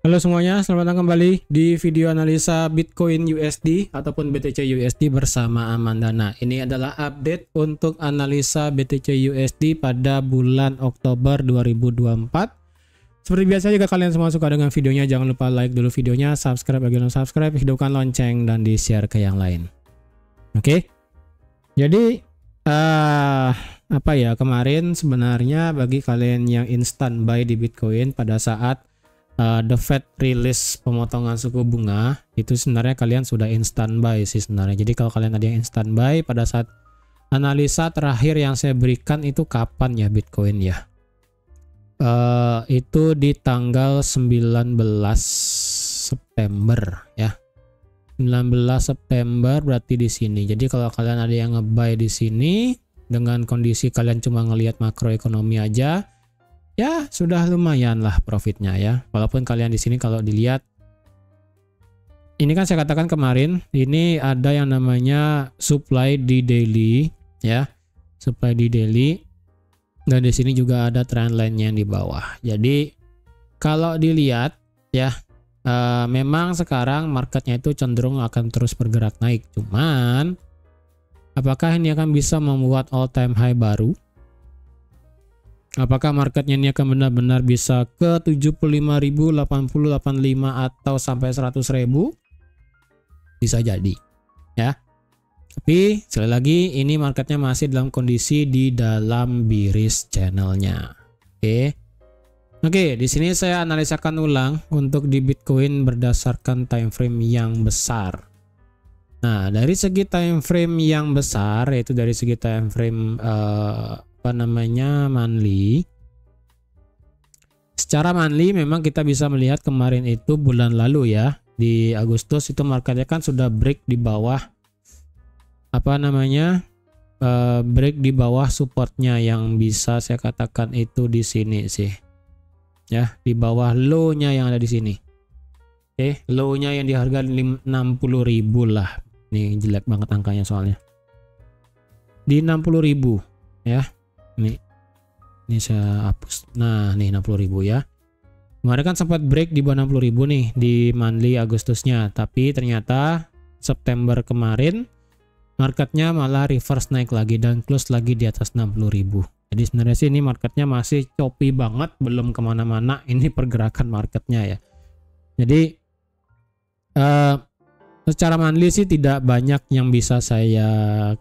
Halo semuanya, selamat datang kembali di video analisa Bitcoin USD ataupun BTC USD bersama Amandana. Ini adalah update untuk analisa BTC USD pada bulan Oktober 2024. Seperti biasa, jika kalian semua suka dengan videonya, jangan lupa like dulu videonya, subscribe bagi yang belum subscribe, hidupkan lonceng, dan di-share ke yang lain. Oke? Jadi, kemarin sebenarnya bagi kalian yang instan buy di Bitcoin pada saat The Fed rilis pemotongan suku bunga, itu sebenarnya kalian sudah instan buy sih sebenarnya. Jadi kalau kalian ada yang instan buy pada saat analisa terakhir yang saya berikan itu kapan ya Bitcoin ya? Itu di tanggal 19 September ya. 19 September berarti di sini. Jadi kalau kalian ada yang nge-buy di sini dengan kondisi kalian cuma ngelihat makroekonomi aja, ya sudah lumayan lah profitnya ya. Walaupun kalian di sini kalau dilihat, ini kan saya katakan kemarin, ini ada yang namanya supply di daily ya, supply di daily, dan di sini juga ada trendline-nya yang di bawah. Jadi kalau dilihat ya, memang sekarang marketnya itu cenderung akan terus bergerak naik. Cuman apakah ini akan bisa membuat all time high baru? Apakah marketnya ini akan benar-benar bisa ke 75.000, 80, 85 atau sampai 100.000? Bisa jadi ya. Tapi sekali lagi ini marketnya masih dalam kondisi di dalam bearish channelnya. Oke, di sini saya analisakan ulang untuk di Bitcoin berdasarkan time frame yang besar. Nah, dari segi time frame yang besar, yaitu dari segi time frame monthly. Secara monthly memang kita bisa melihat kemarin itu bulan lalu ya, di Agustus itu marketnya kan sudah break di bawah break di bawah supportnya yang bisa saya katakan itu di sini sih ya, di bawah low-nya yang ada di sini. Low-nya yang di harga 60.000 lah. Ini jelek banget angkanya soalnya. Di 60.000 ya. Ini saya hapus. Nah, nih 60.000 ya. Kemarin kan sempat break di bawah 60.000 nih di monthly Agustusnya, tapi ternyata September kemarin marketnya malah reverse naik lagi dan close lagi di atas 60.000. Jadi sebenarnya sih ini marketnya masih choppy banget, belum kemana-mana ini pergerakan marketnya ya. Jadi secara monthly sih tidak banyak yang bisa saya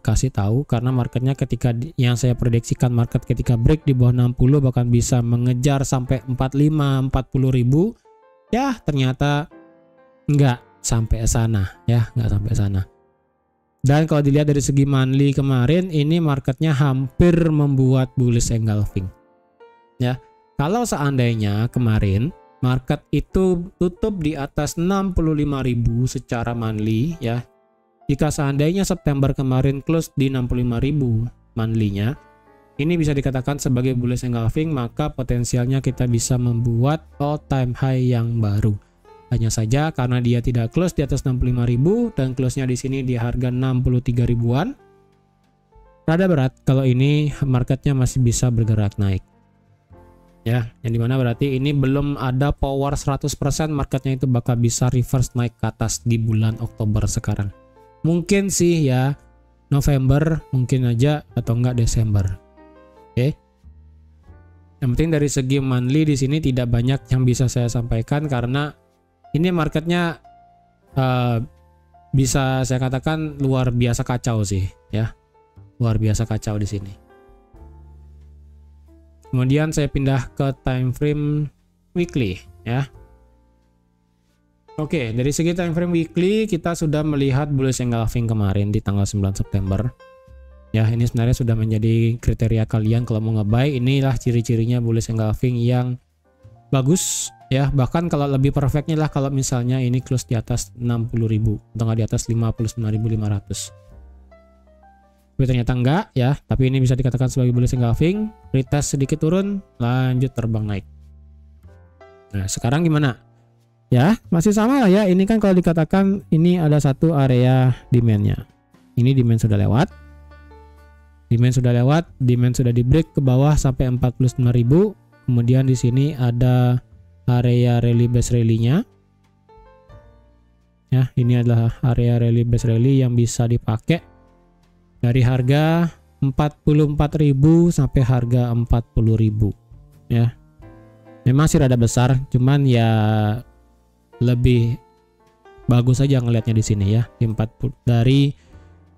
kasih tahu, karena marketnya ketika yang saya prediksikan market ketika break di bawah 60 bahkan bisa mengejar sampai 45-40 ribu ya, ternyata nggak sampai sana ya, nggak sampai sana. Dan kalau dilihat dari segi monthly kemarin, ini marketnya hampir membuat bullish engulfing ya. Kalau seandainya kemarin market itu tutup di atas 65.000 secara monthly ya. Jika seandainya September kemarin close di 65.000 monthly-nya, ini bisa dikatakan sebagai bullish engulfing, maka potensialnya kita bisa membuat all time high yang baru. Hanya saja karena dia tidak close di atas 65.000 dan close-nya di sini di harga 63 ribuan. Rada berat kalau ini marketnya masih bisa bergerak naik. Ya, yang dimana berarti ini belum ada power 100% marketnya itu bakal bisa reverse naik ke atas di bulan Oktober sekarang. Mungkin sih ya November, mungkin aja, atau enggak Desember. Yang penting dari segi monthly di sini tidak banyak yang bisa saya sampaikan, karena ini marketnya bisa saya katakan luar biasa kacau sih ya. Luar biasa kacau di sini. Kemudian saya pindah ke time frame weekly ya. Oke, dari segi time frame weekly kita sudah melihat bullish engulfing kemarin di tanggal 9 September. Ya, ini sebenarnya sudah menjadi kriteria kalian kalau mau nge-buy. Inilah ciri-cirinya bullish engulfing yang bagus ya. Bahkan kalau lebih perfectnya lah kalau misalnya ini close di atas 60.000 atau nggak di atas 59.500. Tapi ternyata enggak ya, tapi ini bisa dikatakan sebagai bullish engulfing. Retest sedikit turun, lanjut terbang naik. Nah, sekarang gimana? Ya, masih sama lah ya. Ini kan kalau dikatakan ini ada satu area demand-nya. Ini demand sudah lewat. Demand sudah di break ke bawah sampai 49.000. Kemudian di sini ada area rally base rally-nya. Ya, ini adalah area rally base rally yang bisa dipakai dari harga 44.000 sampai harga 40.000 ya. Memang sih rada besar, cuman ya lebih bagus aja ngelihatnya di sini ya. Dari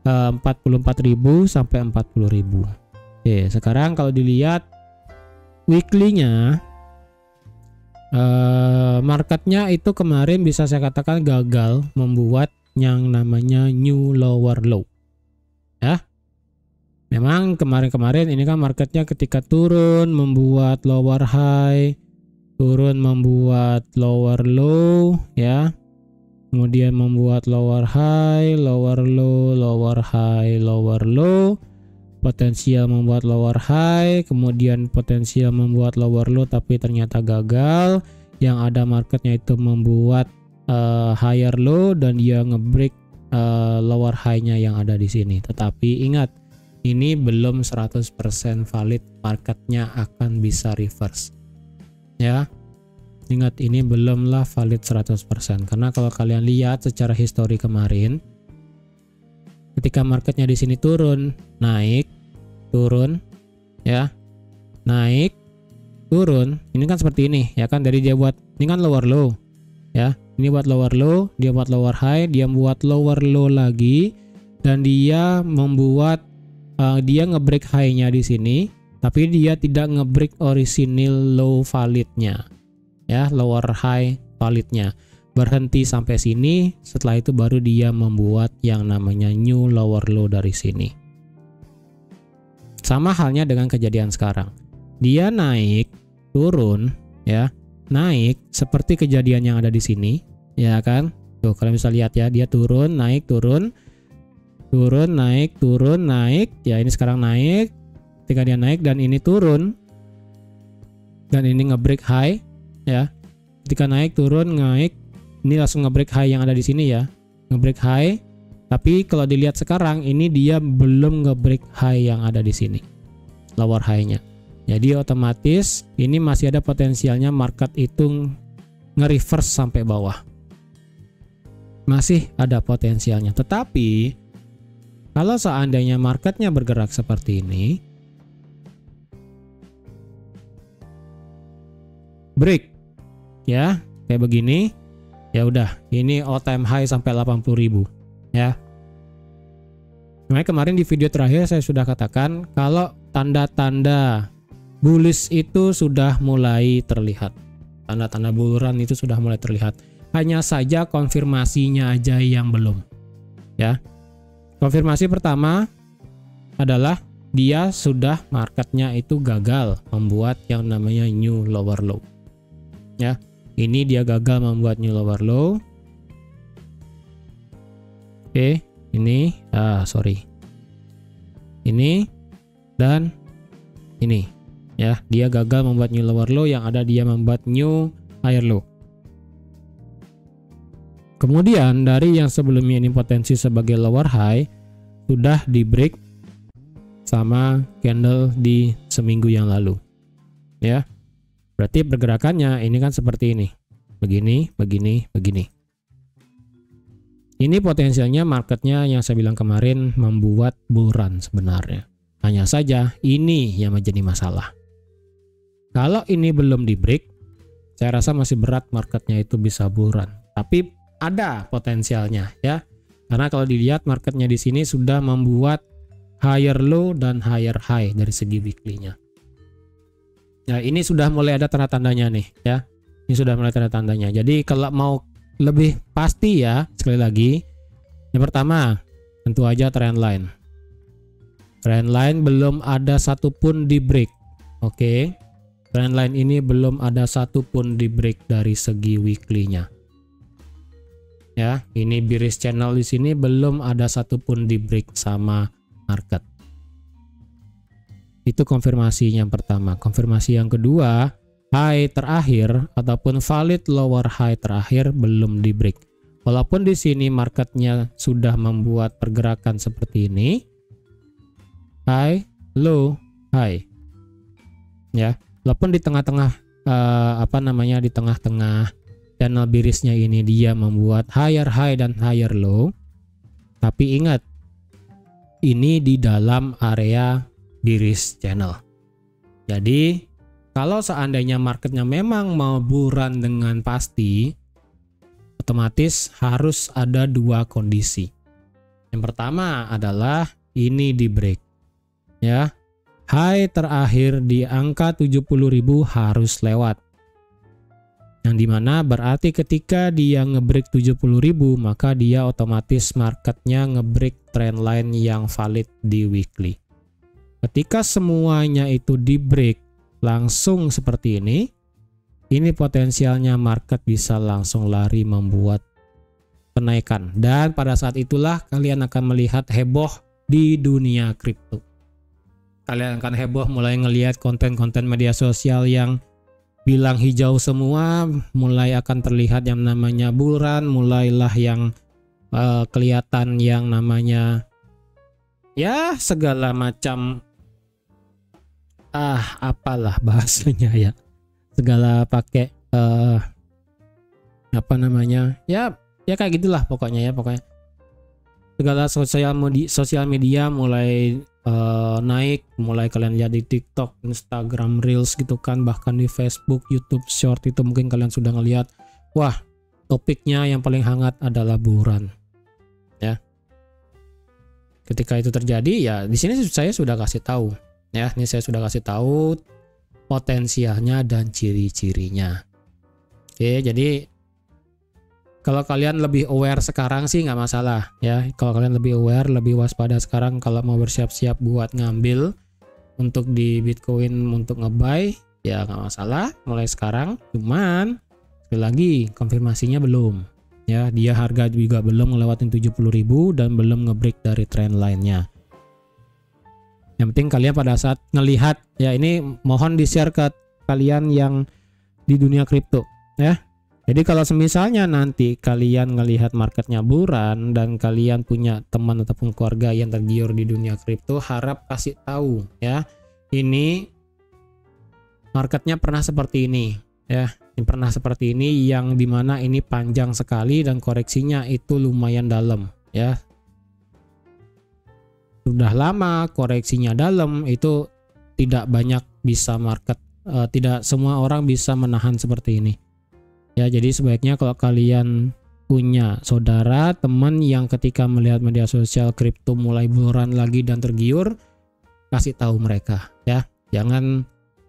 44.000 sampai 40.000. Oke, sekarang kalau dilihat weekly-nya, marketnya itu kemarin bisa saya katakan gagal membuat yang namanya new lower low ya. Memang kemarin-kemarin ini kan marketnya ketika turun membuat lower high, turun membuat lower low ya, kemudian membuat lower high, lower low, lower high, lower low, potensial membuat lower high, kemudian potensial membuat lower low tapi ternyata gagal. Yang ada marketnya itu membuat higher low dan dia ngebreak lower high-nya yang ada di sini. Tetapi ingat, ini belum 100% valid marketnya akan bisa reverse ya. Ingat, ini belumlah valid 100%, karena kalau kalian lihat secara histori kemarin, ketika marketnya di sini turun, naik, turun ya, naik, turun, ini kan seperti ini ya kan. Dari dia buat ini kan lower low ya, ini buat lower low, dia buat lower high, dia buat lower low lagi, dan dia membuat dia ngebreak high-nya di sini, tapi dia tidak ngebreak original low validnya ya, lower high validnya. Berhenti sampai sini, setelah itu baru dia membuat yang namanya new lower low dari sini. Sama halnya dengan kejadian sekarang. Dia naik, turun ya, naik seperti kejadian yang ada di sini ya kan. Tuh kalian bisa lihat ya, dia turun, naik, turun, turun, naik, turun, naik ya. Ini sekarang naik, ketika dia naik dan ini turun dan ini ngebreak high ya. Ketika naik, turun, naik, ini langsung ngebreak high yang ada di sini ya, ngebreak high. Tapi kalau dilihat sekarang, ini dia belum ngebreak high yang ada di sini, lower high-nya. Jadi otomatis ini masih ada potensialnya market itu nge-reverse sampai bawah, masih ada potensialnya. Tetapi kalau seandainya marketnya bergerak seperti ini, break ya, kayak begini, ya udah, ini all time high sampai 80.000 ya. Makanya kemarin di video terakhir saya sudah katakan kalau tanda-tanda bullish itu sudah mulai terlihat, tanda-tanda bull run itu sudah mulai terlihat, hanya saja konfirmasinya aja yang belum ya. Konfirmasi pertama adalah dia sudah, marketnya itu gagal membuat yang namanya new lower low ya. Ini dia gagal membuat new lower low. Oke, ini ini dan ini ya, dia gagal membuat new lower low, yang ada dia membuat new higher low. Kemudian dari yang sebelumnya ini potensi sebagai lower high sudah di break sama candle di seminggu yang lalu ya. Berarti pergerakannya ini kan seperti ini, begini, begini, begini. Ini potensialnya marketnya yang saya bilang kemarin membuat bull run sebenarnya. Hanya saja ini yang menjadi masalah. Kalau ini belum di break, saya rasa masih berat marketnya itu bisa bull run. Tapi ada potensialnya ya. Karena kalau dilihat marketnya di sini sudah membuat higher low dan higher high dari segi weekly-nya. Ya, ini sudah mulai ada tanda-tandanya nih ya. Ini sudah mulai tanda-tandanya. Jadi kalau mau lebih pasti ya, sekali lagi, yang pertama tentu aja trend line. Trend line belum ada satupun di break. Oke. Trend line ini belum ada satupun di break dari segi weekly-nya. Ya, ini bearish channel di sini belum ada satupun di break sama market. Itu konfirmasi yang pertama. Konfirmasi yang kedua, high terakhir ataupun valid lower high terakhir belum di break. Walaupun di sini marketnya sudah membuat pergerakan seperti ini, high, low, high. Ya, walaupun di tengah-tengah di tengah-tengah channel bearish-nya ini dia membuat higher high dan higher low. Tapi ingat, ini di dalam area bearish channel. Jadi kalau seandainya marketnya memang mau buran dengan pasti, otomatis harus ada dua kondisi. Yang pertama adalah ini di break, ya. High terakhir di angka 70.000 harus lewat. Yang dimana berarti ketika dia ngebreak 70.000, maka dia otomatis marketnya ngebreak trendline yang valid di weekly. Ketika semuanya itu di break langsung seperti ini potensialnya market bisa langsung lari membuat kenaikan. Dan pada saat itulah kalian akan melihat heboh di dunia kripto. Kalian akan heboh mulai ngelihat konten-konten media sosial yang bilang hijau semua, mulai akan terlihat yang namanya bullrun, mulailah yang kelihatan yang namanya ya segala macam apalah bahasanya ya, segala pakai ya kayak gitulah pokoknya segala sosial media mulai naik, mulai kalian lihat di TikTok, Instagram Reels gitu kan, bahkan di Facebook, YouTube Short itu mungkin kalian sudah ngelihat, wah topiknya yang paling hangat adalah bullrun, ya. Ketika itu terjadi ya di sini saya sudah kasih tahu, ya, ini saya sudah kasih tahu potensialnya dan ciri-cirinya. Oke, jadi kalau kalian lebih aware sekarang sih nggak masalah, ya. Kalau kalian lebih aware, lebih waspada sekarang kalau mau bersiap-siap buat ngambil untuk di Bitcoin untuk ngebuy, ya nggak masalah mulai sekarang. Cuman sekali lagi konfirmasinya belum, ya. Dia harga juga belum ngelewatin 70.000 dan belum ngebreak dari trend lainnya. Yang penting kalian pada saat ngelihat, ya ini mohon di-share ke kalian yang di dunia kripto, ya. Jadi kalau semisalnya nanti kalian ngelihat marketnya buran dan kalian punya teman ataupun keluarga yang tergiur di dunia kripto, harap kasih tahu, ya. Ini marketnya pernah seperti ini, ya. Ini pernah seperti ini yang dimana ini panjang sekali dan koreksinya itu lumayan dalam, ya. Sudah lama koreksinya dalam, itu tidak banyak bisa market, tidak semua orang bisa menahan seperti ini. Ya, jadi sebaiknya kalau kalian punya saudara, teman yang ketika melihat media sosial kripto mulai bullrun lagi dan tergiur, kasih tahu mereka, ya. Jangan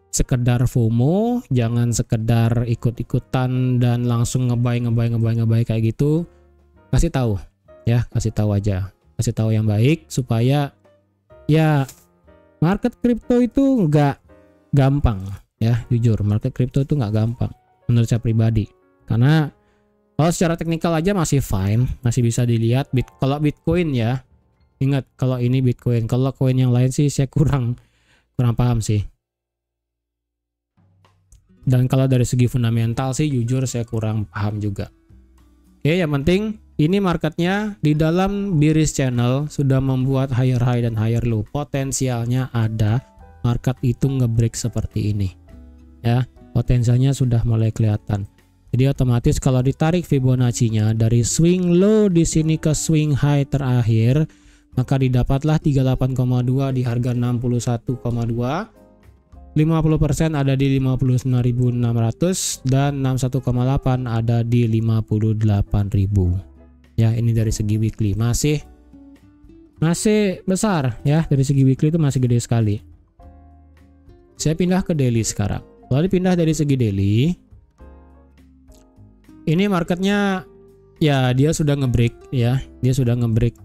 sekedar FOMO, jangan sekedar ikut-ikutan dan langsung ngebuy kayak gitu. Kasih tahu, ya, kasih tahu aja. Kasih tahu yang baik supaya ya market kripto itu nggak gampang, ya. Jujur, market kripto itu nggak gampang menurut saya pribadi. Karena kalau secara teknikal aja masih fine, masih bisa dilihat. Kalau Bitcoin ya, ingat kalau ini Bitcoin. Kalau koin yang lain sih saya kurang paham sih. Dan kalau dari segi fundamental sih jujur saya kurang paham juga. Oke, yang penting ini marketnya di dalam bearish channel sudah membuat higher high dan higher low. Potensialnya ada market itu ngebreak seperti ini, ya. Potensialnya sudah mulai kelihatan. Jadi otomatis kalau ditarik Fibonacci-nya dari swing low di sini ke swing high terakhir, maka didapatlah 38,2 di harga 61,2. 50% ada di 59.600 dan 61,8 ada di 58.000. Ya, ini dari segi weekly masih besar, ya. Dari segi weekly itu masih gede sekali. Saya pindah ke daily sekarang. Kalau dipindah dari segi daily, ini marketnya ya dia sudah ngebreak, ya. Dia sudah ngebreak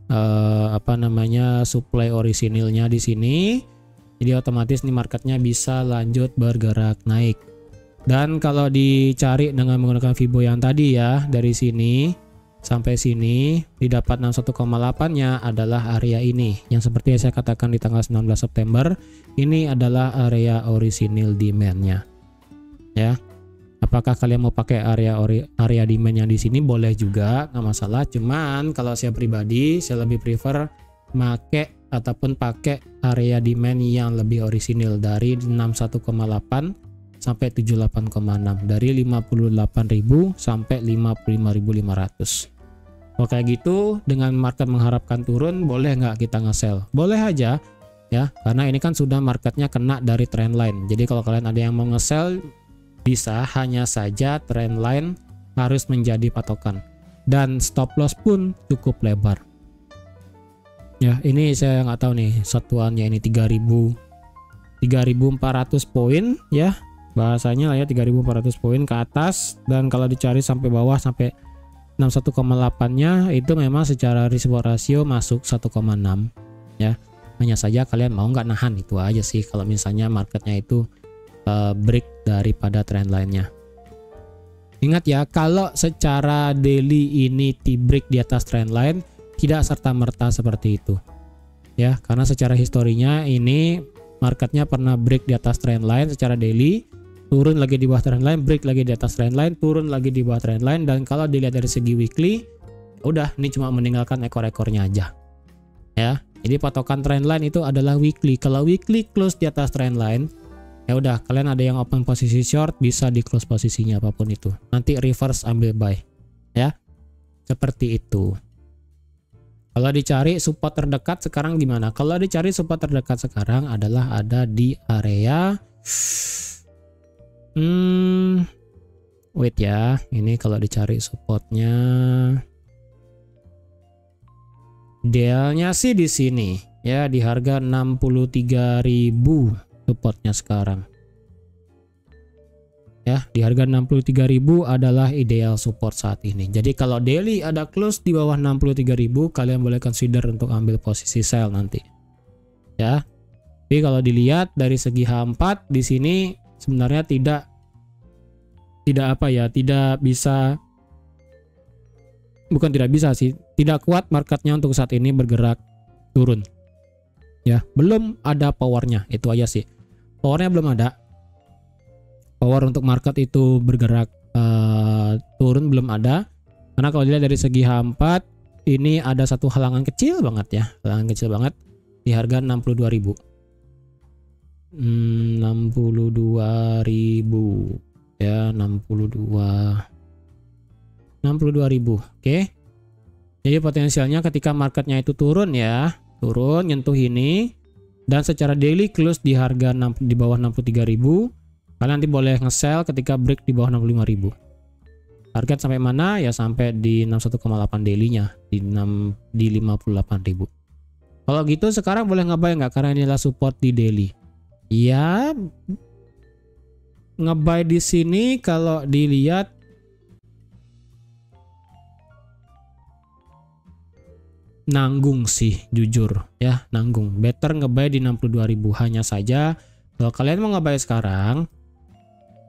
supply orisinilnya di sini. Jadi otomatis nih marketnya bisa lanjut bergerak naik. Dan kalau dicari dengan menggunakan Fibo yang tadi ya, dari sini sampai sini didapat 61,8-nya adalah area ini. Yang seperti yang saya katakan di tanggal 19 September, ini adalah area orisinil demand-nya. Ya. Apakah kalian mau pakai area demand yang di sini? Boleh juga, nggak masalah. Cuman kalau saya pribadi, saya lebih prefer pakai area demand yang lebih orisinil dari 61,8 sampai 78,6, dari 58.000 sampai 55.500. Kalau kayak gitu dengan market mengharapkan turun, boleh nggak kita nge-sell? Boleh aja ya, karena ini kan sudah marketnya kena dari trendline. Jadi kalau kalian ada yang mau nge-sell bisa, hanya saja trendline harus menjadi patokan dan stop loss pun cukup lebar. Ya, ini saya nggak tahu nih satuannya, ini 3.400 poin ya. Bahasanya lah ya, 3.400 poin ke atas, dan kalau dicari sampai bawah sampai 61,8-nya itu memang secara risk reward ratio masuk 1,6 ya. Hanya saja kalian mau nggak nahan, itu aja sih kalau misalnya marketnya itu break daripada trendline-nya. Ingat ya, kalau secara daily ini break di atas trendline tidak serta-merta seperti itu ya, karena secara historinya ini marketnya pernah break di atas trendline secara daily, turun lagi di bawah trendline, break lagi di atas trendline, turun lagi di bawah trendline, dan kalau dilihat dari segi weekly, udah ini cuma meninggalkan ekor-ekornya aja ya. Jadi patokan trendline itu adalah weekly. Kalau weekly close di atas trendline, ya udah kalian ada yang open posisi short bisa di close posisinya apapun itu, nanti reverse ambil buy ya, seperti itu. Kalau dicari support terdekat sekarang gimana? Kalau dicari support terdekat sekarang adalah ada di area wait ya, ini kalau dicari supportnya, idealnya sih di sini ya, di harga 63.000 supportnya sekarang ya, di harga 63.000 adalah ideal support saat ini. Jadi kalau daily ada close di bawah 63.000, kalian boleh consider untuk ambil posisi sell nanti ya. Tapi kalau dilihat dari segi H4 di sini sebenarnya tidak apa ya, tidak bisa, bukan tidak bisa sih, tidak kuat marketnya untuk saat ini bergerak turun ya, belum ada powernya, itu aja sih. Powernya belum ada, power untuk market itu bergerak turun belum ada, karena kalau dilihat dari segi H4 ini ada satu halangan kecil banget ya, halangan kecil banget di harga 62.000 ya, 62.000. Oke. Jadi potensialnya ketika marketnya itu turun ya, turun nyentuh ini dan secara daily close di harga di bawah 63.000, kalian nanti boleh nge-sell ketika break di bawah 65.000. Target sampai mana ya, sampai di 61,8 daily-nya, di 58.000. Kalau gitu sekarang boleh nge-buy nggak, karena inilah support di daily ya. Nge-buy di sini kalau dilihat nanggung sih, jujur ya, nanggung. Better nge-buy di 62.000. Hanya saja kalau kalian mau nge-buy sekarang,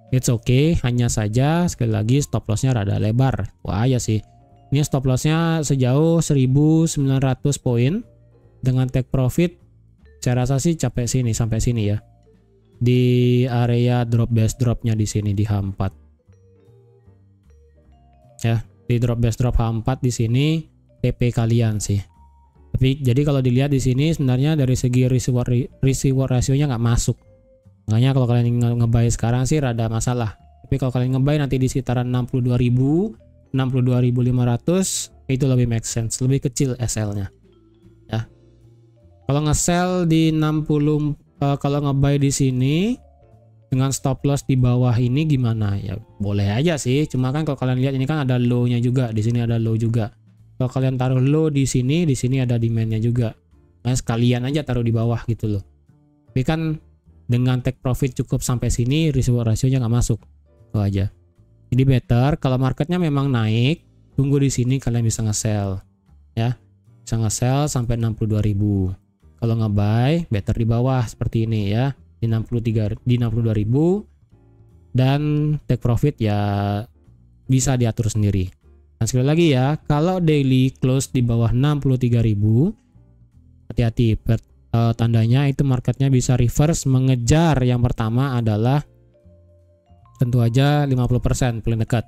it's okay, hanya saja sekali lagi stop lossnya rada lebar. Wah ya sih, ini stop lossnya sejauh 1.900 poin dengan take profit. Saya rasa sih capek sini sampai sini ya, di area drop base dropnya di sini di H4 ya, di drop base drop H4 di sini TP kalian sih. Tapi jadi kalau dilihat di sini sebenarnya dari segi risk reward rasionya nggak masuk, makanya kalau kalian nge-buy sekarang sih rada masalah. Tapi kalau kalian nge-buy nanti di sekitaran 62.000 62.500 itu lebih make sense, lebih kecil SL-nya ya. Kalau nge-sell di 60, kalau nge-buy di sini dengan stop loss di bawah ini gimana ya, boleh aja sih. Cuma kan kalau kalian lihat ini kan ada low-nya juga, di sini ada low juga. Kalau kalian taruh low di sini ada demand-nya juga. Nah, sekalian aja taruh di bawah gitu loh. Tapi kan dengan take profit cukup sampai sini, risk reward ratio-nya nggak masuk. Itu aja. Jadi better kalau marketnya memang naik, tunggu di sini kalian bisa nge-sell ya. Bisa nge-sell sampai 62.000. Kalau nge-buy better di bawah seperti ini ya, di 62.000, dan take profit ya bisa diatur sendiri. Dan sekali lagi ya, kalau daily close di bawah 63.000, hati-hati, tandanya itu marketnya bisa reverse mengejar. Yang pertama adalah tentu aja 50% paling dekat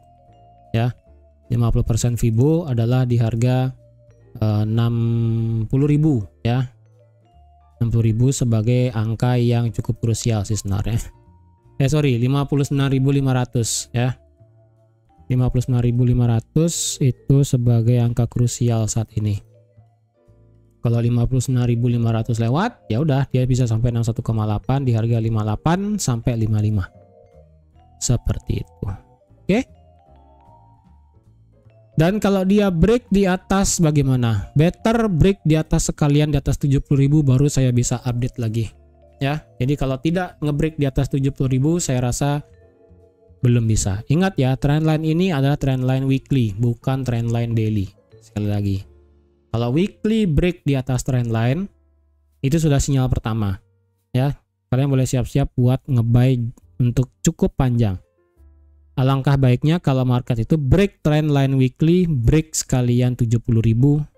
ya, 50% Fibo adalah di harga 60.000 ya. 60.000 sebagai angka yang cukup krusial sih sebenarnya. Sorry, 59.500 ya. 59.500 itu sebagai angka krusial saat ini. Kalau 59.500 lewat, ya udah dia bisa sampai 61,8 di harga 58 sampai 55. Seperti itu. Oke. Dan kalau dia break di atas bagaimana? Better break di atas sekalian di atas 70.000 baru saya bisa update lagi. Ya. Jadi kalau tidak ngebreak di atas 70.000 saya rasa belum bisa. Ingat ya, trendline ini adalah trendline weekly, bukan trendline daily. Sekali lagi. Kalau weekly break di atas trendline itu sudah sinyal pertama. Ya. Kalian boleh siap-siap buat nge-buy untuk cukup panjang. Alangkah baiknya kalau market itu break trendline weekly, break sekalian 70.000,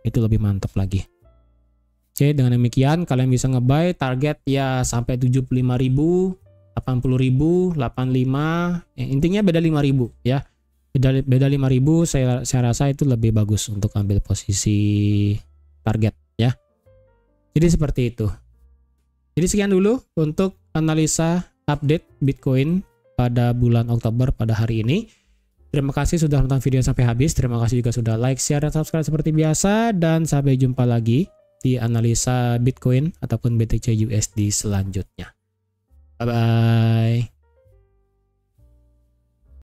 itu lebih mantap lagi. Oke, dengan demikian kalian bisa nge-buy target ya sampai 75.000, 80.000, 85, intinya beda 5.000 ya. Beda 5.000 saya rasa itu lebih bagus untuk ambil posisi target ya. Jadi seperti itu. Jadi sekian dulu untuk analisa update Bitcoin pada bulan Oktober pada hari ini. Terima kasih sudah nonton video sampai habis. Terima kasih juga sudah like, share, dan subscribe seperti biasa. Dan sampai jumpa lagi di analisa Bitcoin ataupun BTC USD selanjutnya. Bye-bye.